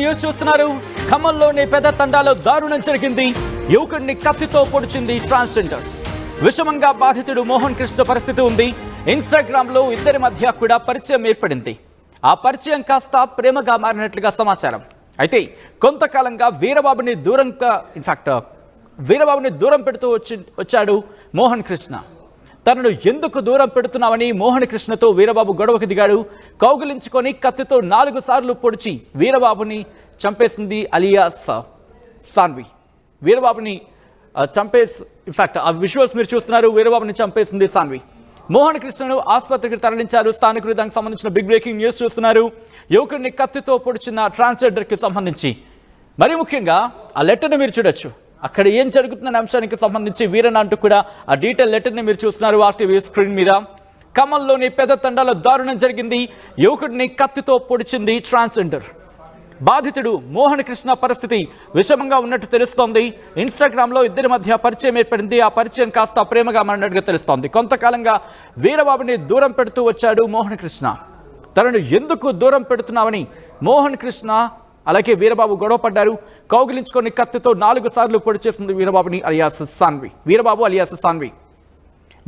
News చూస్తున్నారు. ఖమ్మంలోని పెద్ద తండాలో దారుణం జరిగింది. యువకుడిని కత్తితో పొడిచింది ట్రాన్స్జెండర్. విషమంగా బాధితుడు మోహన్ కృష్ణ పరిస్థితి ఉంది. ఇన్స్టాగ్రామ్ లో ఇద్దరి మధ్య కూడా పరిచయం ఏర్పడింది. ఆ పరిచయం కాస్త ప్రేమగా మారినట్లుగా సమాచారం. అయితే కొంతకాలంగా వీరబాబుని దూరం పెడుతూ వచ్చాడు మోహన్ కృష్ణ. తనను ఎందుకు దూరం పెడుతున్నామని మోహన్ కృష్ణతో వీరబాబు గొడవకు దిగాడు. కౌగిలించుకొని కత్తితో 4 సార్లు పొడిచి వీరబాబుని చంపేసింది అలియాస్ సాన్వి. వీరబాబుని ఆ విజువల్స్ మీరు చూస్తున్నారు. వీరబాబుని చంపేసింది సాన్వి. మోహన్ కృష్ణను ఆసుపత్రికి తరలించారు స్థానికులు. దానికి సంబంధించిన బిగ్ బ్రేకింగ్ న్యూస్ చూస్తున్నారు. యువకుడిని కత్తితో పొడిచిన ట్రాన్స్జెండర్కి సంబంధించి మరి ముఖ్యంగా ఆ లెటర్ని మీరు చూడొచ్చు. అక్కడ ఏం జరుగుతుందనే అంశానికి సంబంధించి వీరన్ అంటూ కూడా ఆ డీటెయిల్ లెటర్ని మీరు చూస్తున్నారు ఆర్టీవీ స్క్రీన్ మీద. ఖమ్మంలోని పెద్ద తండాలో దారుణం జరిగింది. యువకుడిని కత్తితో పొడిచింది ట్రాన్స్జెండర్. బాధితుడు మోహన్ కృష్ణ పరిస్థితి విషమంగా ఉన్నట్టు తెలుస్తోంది. ఇన్స్టాగ్రామ్లో ఇద్దరి మధ్య పరిచయం ఏర్పడింది. ఆ పరిచయం కాస్త ప్రేమగా మారినట్టుగా తెలుస్తోంది. కొంతకాలంగా వీరబాబుని దూరం పెడుతూ వచ్చాడు మోహన్ కృష్ణ. తనను ఎందుకు దూరం పెడుతున్నామని మోహన్ కృష్ణ అలాగే వీరబాబు గొడవ పడ్డారు. కౌగిలించుకొని కత్తితో 4 సార్లు పొడి చేసింది వీరబాబు అలియాస్ సాన్వి.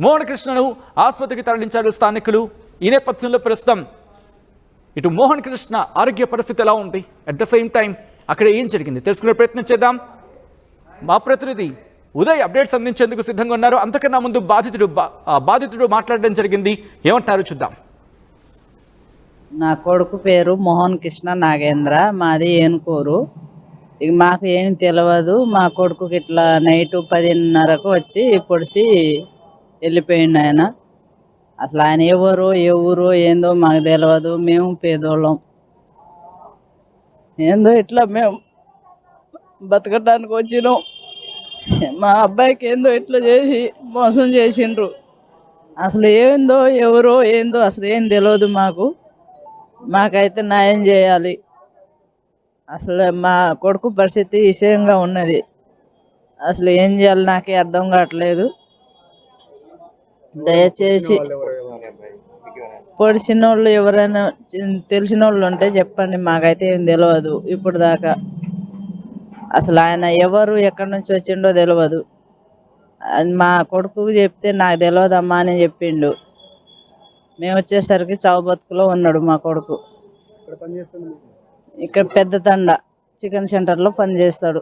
మోహన్ కృష్ణను ఆసుపత్రికి తరలించారు స్థానికులు. ఈ నేపథ్యంలో ప్రస్తుతం ఇటు మోహన్ కృష్ణ ఆరోగ్య పరిస్థితి ఎలా ఉంది, అట్ ద సేమ్ టైం అక్కడ ఏం జరిగింది తెలుసుకునే ప్రయత్నం చేద్దాం. మా ప్రతినిధి ఉదయ్ అప్డేట్స్ అందించేందుకు సిద్ధంగా ఉన్నారు. అంతకన్నా ముందు బాధితుడు మాట్లాడడం జరిగింది. ఏమంటున్నారు చూద్దాం. నా కొడుకు పేరు మోహన్ కృష్ణ నాగేంద్ర, మాది ఏనుకూరు. ఇక మాకు ఏం తెలియదు. మా కొడుకుకి ఇట్లా నైట్ 10:30కు వచ్చి పొడిచి వెళ్ళిపోయిండు ఆయన. అసలు ఆయన ఎవరో ఏ ఊరో ఏందో మాకు తెలియదు. మేము పేదోళ్ళం, ఏందో ఇట్లా మేము బతకడానికి వచ్చినాం. మా అబ్బాయికి ఏందో ఇట్లా చేసి మోసం చేసిండ్రు. అసలు ఏందో ఎవరో ఏందో అసలు ఏం తెలియదు మాకైతే న్యాయం చేయాలి. అసలు మా కొడుకు పరిస్థితి విషయంగా ఉన్నది. అసలు ఏం చేయాలి నాకే అర్థం కావట్లేదు. దయచేసి పొడిచిన వాళ్ళు ఎవరైనా తెలిసిన వాళ్ళు ఉంటే చెప్పండి. మాకైతే ఏం తెలియదు ఇప్పుడు దాకా. అసలు ఆయన ఎవరు ఎక్కడి నుంచి వచ్చిండో తెలియదు. మా కొడుకు చెప్తే నాకు తెలియదమ్మా అని చెప్పిండు. మేము వచ్చేసరికి చావు బతుకులో ఉన్నాడు మా కొడుకు. ఇక్కడ పెద్ద తండ చికెన్ సెంటర్లో పనిచేస్తాడు.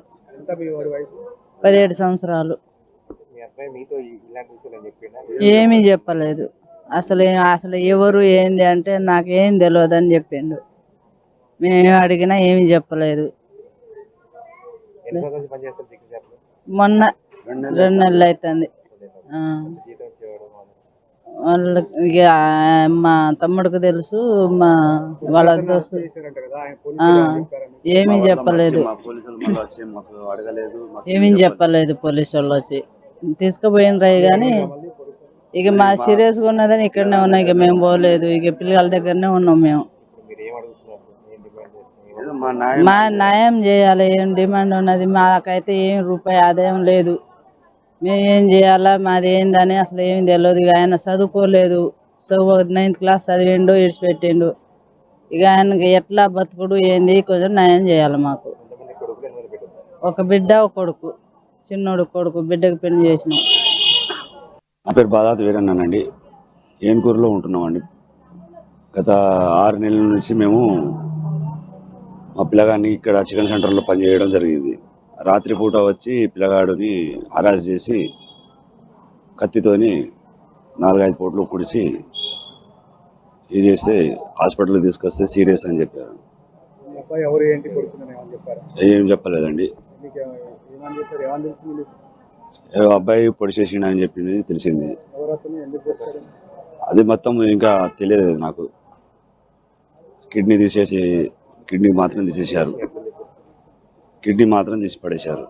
17 సంవత్సరాలు. ఏమీ చెప్పలేదు. అసలు ఎవరు ఏంది అంటే నాకేం తెలియదు అని చెప్పిండు. మేము అడిగినా ఏమీ చెప్పలేదు. మొన్న 2 నెలలు అవుతుంది. వాళ్ళకి ఇక మా తమ్ముడికి తెలుసు, వాళ్ళ దోస్తు ఏమీ చెప్పలేదు. పోలీసు వాళ్ళు వచ్చి తీసుకుపోయినరాయి. కానీ ఇక మా సీరియస్గా ఉన్నదని ఇక్కడనే ఉన్నాం. ఇక మేము పోలేదు. ఇక పిల్లల దగ్గరనే ఉన్నాం. మేము మా న్యాయం చేయాలి. ఏం డిమాండ్ ఉన్నది? మాకైతే ఏం రూపాయి ఆదాయం లేదు. మేమేం చేయాలా? మాది ఏందని అసలు ఏమి తెలియదు. ఇక ఆయన చదువుకోలేదు. 9th క్లాస్ చదివిండు, ఇడిచిపెట్టిండు. ఇక ఆయనకి ఎట్లా బతుకుడు ఏంది కొంచెం న్యాయం చేయాలి మాకు. ఒక బిడ్డ, ఒక కొడుకు, చిన్నోడు కొడుకు. బిడ్డకు పెళ్లి చేసినాం. నా పేరు బాదాత్ వీరన్నానండి. ఏనుకూరులో ఉంటున్నామండి. గత 6 నెలల నుంచి మేము మా పిల్లగాడిని ఇక్కడ చికెన్ సెంటర్లో పనిచేయడం జరిగింది. రాత్రిపూట వచ్చి పిల్లగాడిని హరాస్ చేసి కత్తితోని 4-5 పోట్లు పొడిచి ఇది చేస్తే హాస్పిటల్కి తీసుకొస్తే సీరియస్ అని చెప్పారు. ఏం చెప్పలేదండి. అబ్బాయి పొడిచేసిండు అని చెప్పింది తెలిసింది. అది మొత్తం ఇంకా తెలియదు నాకు. కిడ్నీ మాత్రం తీసేశారు. కిడ్నీ మాత్రం తీసి పడేశారు.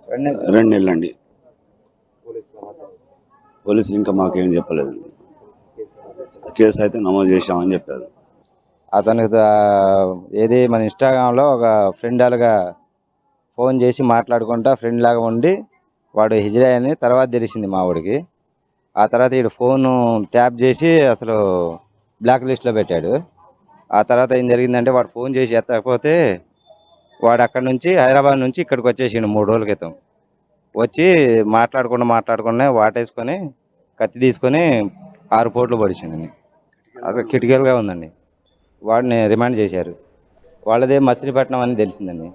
2 నెలలు అండి. పోలీసులు ఇంకా మాకేం చెప్పలేదండి. కేసు అయితే నమోదు చేశామని చెప్పారు. అతనికి ఏది మన ఇన్స్టాగ్రామ్లో ఒక ఫ్రెండ్ లాగా ఫోన్ చేసి మాట్లాడుకుంటా ఫ్రెండ్ లాగా ఉండి వాడు హిజ్రా అని తర్వాత తెలిసింది మా వాడికి. ఆ తర్వాత వీడు ఫోను ట్యాప్ చేసి అసలు బ్లాక్ లిస్ట్లో పెట్టాడు. ఆ తర్వాత ఏం జరిగిందంటే వాడు ఫోన్ చేసి ఎత్తకపోతే వాడు అక్కడ నుంచి హైదరాబాద్ నుంచి ఇక్కడికి వచ్చేసిండు 3 రోజుల క్రితం. వచ్చి మాట్లాడకుండా వాటేసుకొని కత్తి తీసుకొని 6 పోట్లు పొడిచిండండి. అసలు క్రిటికల్గా ఉందండి. వాడిని రిమాండ్ చేశారు. వాళ్ళదే మచిలీపట్నం అని తెలిసిందండి.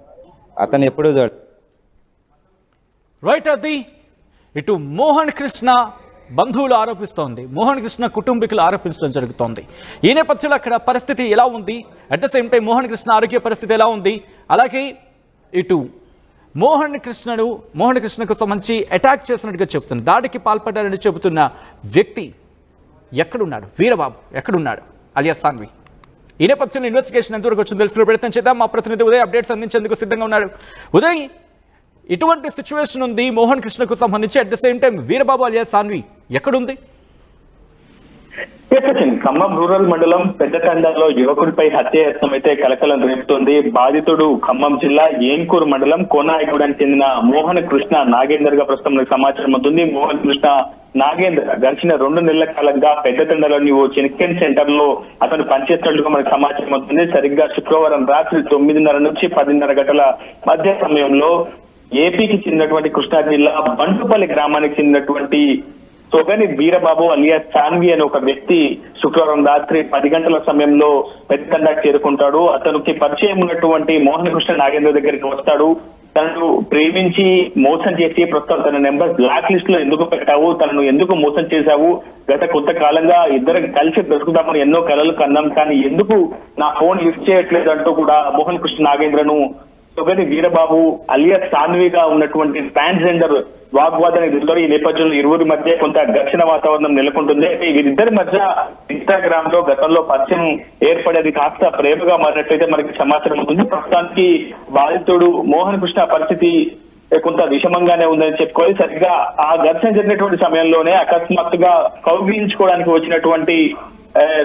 అతను ఎప్పుడూ రైట్. అది ఇటు మోహన్ కృష్ణ బంధువులు ఆరోపిస్తోంది, మోహన్ కృష్ణ కుటుంబీకులు ఆరోపించడం జరుగుతోంది. ఈ నేపథ్యంలో అక్కడ పరిస్థితి ఎలా ఉంది, at the same time Mohan Krishna ఆరోగ్య పరిస్థితి ఎలా ఉంది, అలాగే ఇటు మోహన్ కృష్ణకు సంబంధించి అటాక్ చేసినట్టుగా చెబుతుంది, దాడికి పాల్పడ్డారని చెబుతున్న వ్యక్తి ఎక్కడున్నాడు, వీరబాబు ఎక్కడున్నాడు అలియాస్ సాన్వి. ఈ నేపథ్యంలో ఇన్వెస్టిగేషన్ ఎంతవరకు వచ్చిందో తెలుసుకునే ప్రయత్నం చేద్దాం. మా ప్రతినిధి ఉదయ్ అప్డేట్స్ అందించేందుకు సిద్ధంగా ఉన్నాడు. ఉదయ్, ఇటువంటి సిచ్యువేషన్ ఉంది మోహన్ కృష్ణకు సంబంధించి, at the same time Veerababu alias Saanvi ఎక్కడుంది? ఖమ్మం రూరల్ మండలం పెద్దతండాలో యువకుడిపై హత్యాయత్నం అయితే కలకలం రేపుతోంది. బాధితుడు ఖమ్మం జిల్లా ఏన్కూరు మండలం కోనాయగూడానికి చెందిన మోహన్ కృష్ణ నాగేందర్ గా ప్రస్తుతం సమాచారం అవుతుంది. మోహన్ కృష్ణ నాగేందర్ గడిచిన 2 నెలల కాలంగా పెద్దతండలోని ఓ చికెన్ సెంటర్ లో అతను పనిచేస్తున్నట్టుగా మనకు సమాచారం అవుతుంది. సరిగ్గా శుక్రవారం రాత్రి 9:30 నుంచి 10:30 గంటల మధ్య సమయంలో ఏపీకి చెందినటువంటి కృష్ణా జిల్లా బంటుపల్లి గ్రామానికి చెందినటువంటి సొగని వీరబాబు అలియాస్ సాన్వి అనే ఒక వ్యక్తి శుక్రవారం రాత్రి 10 గంటల సమయంలో పెద్దతండాకు చేరుకుంటాడు. అతనికి పరిచయం ఉన్నటువంటి మోహన్ కృష్ణ నాగేంద్ర దగ్గరికి వస్తాడు. తనను ప్రేమించి మోసం చేసి ప్రస్తుతం తన నెంబర్ బ్లాక్ లిస్ట్ లో ఎందుకు పెట్టావు, తనను ఎందుకు మోసం చేశావు, గత కొంతకాలంగా ఇద్దరు కలిసి బ్రతుకుదామని ఎన్నో కలలు కన్నాం, కానీ ఎందుకు నా ఫోన్ లిఫ్ట్ చేయట్లేదు అంటూ కూడా మోహన్ కృష్ణ నాగేంద్రను సొగని వీరబాబు అలియాస్ సాన్విగా ఉన్నటువంటి ట్రాన్స్జెండర్ వాగ్వాదానికి దిగుతారు. ఈ నేపథ్యంలో ఇరువురి మధ్య కొంత ఘర్షణ వాతావరణం నెలకొంటుంది. అయితే వీరిద్దరి మధ్య ఇన్స్టాగ్రామ్ లో గతంలో పరిచయం ఏర్పడేది కాస్త ప్రేమగా మారినట్లయితే మనకి సమాచారం ఉంటుంది. ప్రస్తుతానికి బాధితుడు మోహన్ కృష్ణ పరిస్థితి కొంత విషమంగానే ఉందని చెప్పుకోవాలి. సరిగ్గా ఆ ఘర్షణ జరిగినటువంటి సమయంలోనే అకస్మాత్తుగా కౌగిలించుకోవడానికి వచ్చినటువంటి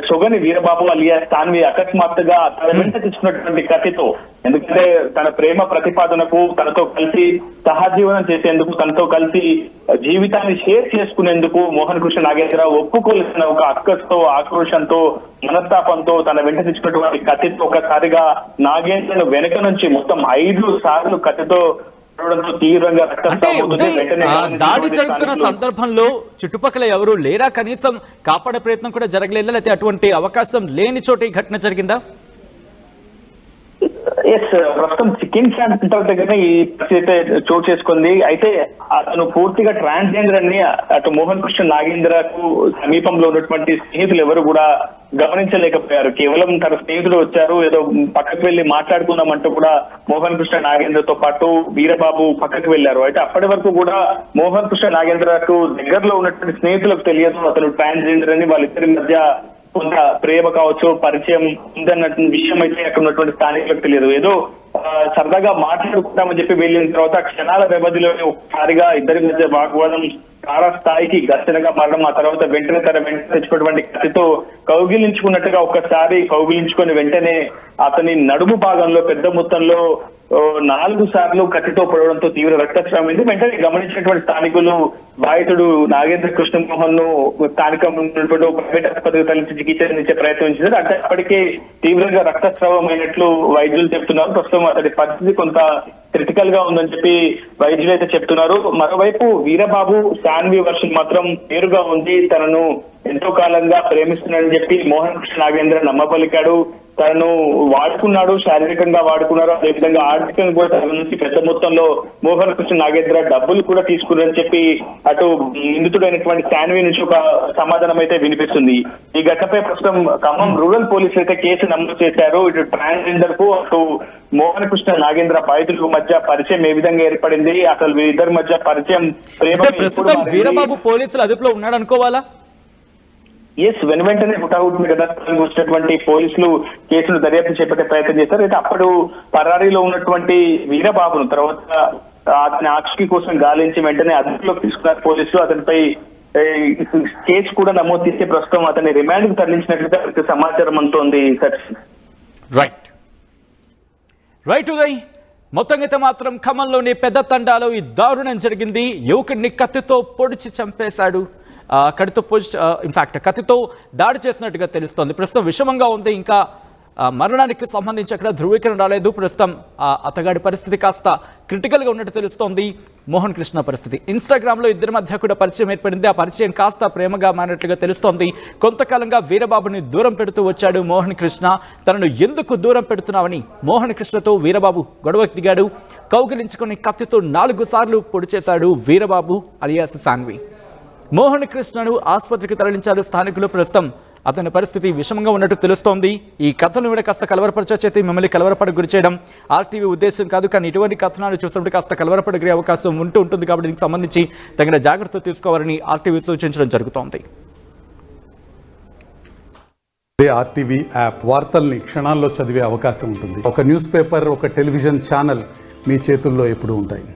సొగని వీరబాబు అలియాస్ సాన్వి అకస్మాత్తుగా తన వెంట తెచ్చుకున్నటువంటి కత్తితో, ఎందుకంటే తన ప్రేమ ప్రతిపాదనకు తనతో కలిసి సహజీవనం చేసేందుకు, తనతో కలిసి జీవితాన్ని షేర్ చేసుకునేందుకు మోహన్ కృష్ణ నాగేంద్ర ఒప్పుకోలేసిన ఒక అక్కస్తో, ఆక్రోషంతో, మనస్తాపంతో తన వెంట తెచ్చుకున్నటువంటి కత్తితో ఒకసారిగా నాగేంద్రను వెనక నుంచి మొత్తం 5 సార్లు కత్తితో తీవ్రంగా అంటే దాడి జరుగుతున్న సందర్భంలో చుట్టుపక్కల ఎవరు లేరా, కనీసం కాపాడే ప్రయత్నం కూడా జరగలేదా, లేకపోతే అటువంటి అవకాశం లేని చోట ఈ ఘటన జరిగిందా? ప్రస్తుతం చికెన్ సెంటర్ దగ్గర ఈ పరిస్థితి చోటు చేసుకుంది. అయితే అతను పూర్తిగా ట్రాన్స్జెండర్ అని అటు మోహన్ కృష్ణ నాగేంద్రకు సమీపంలో ఉన్నటువంటి స్నేహితులు ఎవరు కూడా గమనించలేకపోయారు. కేవలం తన స్నేహితులు వచ్చారు, ఏదో పక్కకు వెళ్లి మాట్లాడుకుందామంటూ కూడా మోహన్ కృష్ణ నాగేంద్రతో పాటు వీరబాబు పక్కకు వెళ్లారు. అయితే అప్పటి వరకు కూడా మోహన్ కృష్ణ నాగేంద్రకు దగ్గరలో ఉన్నటువంటి స్నేహితులకు తెలియదు అతను ట్రాన్స్జెండర్ అని. వాళ్ళిద్దరి మధ్య కొంత ప్రేమ కావచ్చు, పరిచయం ఉందన్న విషయం అయితే అక్కడ ఉన్నటువంటి స్థానికులకు తెలియదు. ఏదో సరదాగా మాట్లాడుకుంటామని చెప్పి వెళ్ళిన తర్వాత క్షణాల వ్యవధిలో ఒకసారిగా ఇద్దరి మధ్య వాగ్వాదం తారాస్థాయికి ఘర్షణగా మారడం, ఆ తర్వాత వెంటనే తెచ్చుకున్నటువంటి కత్తితో కౌగిలించుకున్నట్టుగా ఒక్కసారి కౌగిలించుకుని వెంటనే అతని నడుము భాగంలో పెద్ద మొత్తంలో 4 సార్లు కత్తితో పొడవడంతో తీవ్ర రక్తస్రావమైంది. వెంటనే గమనించినటువంటి స్థానికులు బాధితుడు నాగేంద్ర కృష్ణమోహన్ ను స్థానికంగా ఉన్నటువంటి ప్రైవేట్ ఆసుపత్రికి తరలించి చికిత్స అందించే ప్రయత్నం చేశారు. అంటే అప్పటికే తీవ్రంగా రక్తస్రావమైనట్లు వైద్యులు చెప్తున్నారు. ప్రస్తుతం అతడి పరిస్థితి కొంత క్రిటికల్ గా ఉందని చెప్పి వైద్యులు అయితే చెప్తున్నారు. మరోవైపు వీరబాబు సాన్వి వర్షన్ మాత్రం పేరుగా ఉంది. తనను ఎంతో కాలంగా ప్రేమిస్తున్నాడని చెప్పి మోహన్ కృష్ణ నాగేంద్ర నమ్మపలికాడు. తనను వాడుకున్నాడు, శారీరకంగా వాడుకున్నారు, అదేవిధంగా ఆర్థికంగా కూడా తన నుంచి పెద్ద మొత్తంలో మోహన్ కృష్ణ నాగేంద్ర డబ్బులు కూడా తీసుకున్నారని చెప్పి అటు నిందితుడైనటువంటి సాన్వి నుంచి ఒక సమాధానం అయితే వినిపిస్తుంది. ఈ ఘటనపై ప్రస్తుతం ఖమ్మం రూరల్ పోలీసులు అయితే కేసు నమోదు చేశారు. ఇటు ట్రాన్స్జెండర్ కు అటు మోహన్ కృష్ణ నాగేంద్ర బాధితులకు మధ్య పరిచయం ఏ విధంగా ఏర్పడింది, అసలు వీరిద్దరి మధ్య పరిచయం ప్రస్తుతం వీరబాబు పోలీసులు అదుపులో ఉన్నాడు అనుకోవాలా? వెంటనే హుటాహుటిని కదా వచ్చినటువంటి పోలీసులు కేసును దర్యాప్తు చేపట్టే ప్రయత్నం చేశారు. అయితే అప్పుడు పరారీలో ఉన్నటువంటి వీరబాబును తర్వాత అతని ఆచూకీ కోసం గాలించి వెంటనే అదుపులోకి తీసుకున్నారు పోలీసులు. అతనిపై కేసు కూడా నమోదు చేసి ప్రస్తుతం అతన్ని రిమాండ్ కు తరలించినట్లుగా సమాచారం అందుతోంది. రైట్ ఉదయ్, మొత్తంగా అయితే మాత్రం ఖమ్మంలోని పెద్ద తండాలో ఈ దారుణం జరిగింది. యువకుడిని కత్తితో పొడిచి చంపేశాడు. కత్తితో దాడి చేసినట్టుగా తెలుస్తోంది. ప్రస్తుతం విషమంగా ఉంది. ఇంకా మరణానికి సంబంధించి అక్కడ ధృవీకరణ రాలేదు. ప్రస్తుతం అతగాడి పరిస్థితి కాస్త క్రిటికల్గా ఉన్నట్టు తెలుస్తోంది. మోహన్ కృష్ణ పరిస్థితి ఇన్స్టాగ్రామ్లో ఇద్దరి మధ్య కూడా పరిచయం ఏర్పడింది. ఆ పరిచయం కాస్త ప్రేమగా మారినట్లుగా తెలుస్తోంది. కొంతకాలంగా వీరబాబుని దూరం పెడుతూ వచ్చాడు మోహన్ కృష్ణ. తనను ఎందుకు దూరం పెడుతున్నావని మోహన్ కృష్ణతో వీరబాబు గొడవకు దిగాడు. కౌగిలించుకొని కత్తితో 4 సార్లు పొడి చేశాడు వీరబాబు అలియాస్ సాన్వి. మోహన్ కృష్ణను ఆసుపత్రికి తరలించారు స్థానికులు. ప్రస్తుతం అతని పరిస్థితి విషమంగా ఉన్నట్టు తెలుస్తోంది. ఈ కథను విన కాస్త కలవరపరిచే మిమ్మల్ని కలవరపడకు గురి చేయడం ఆర్టీవీ ఉద్దేశం కాదు. కానీ ఇటువంటి కథనాలు చూసినప్పుడు కాస్త కలవరపడే అవకాశం ఉంటుంది. కాబట్టి దీనికి సంబంధించి తగిన జాగ్రత్తలు తీసుకోవాలని ఆర్టీవీ సూచించడం జరుగుతోంది. ఆర్టీవీ యాప్ వార్తల్ని క్షణాల్లో చదివే అవకాశం ఉంటుంది. ఒక న్యూస్ పేపర్, ఒక టెలివిజన్ ఛానల్ మీ చేతుల్లో ఎప్పుడూ ఉంటాయి.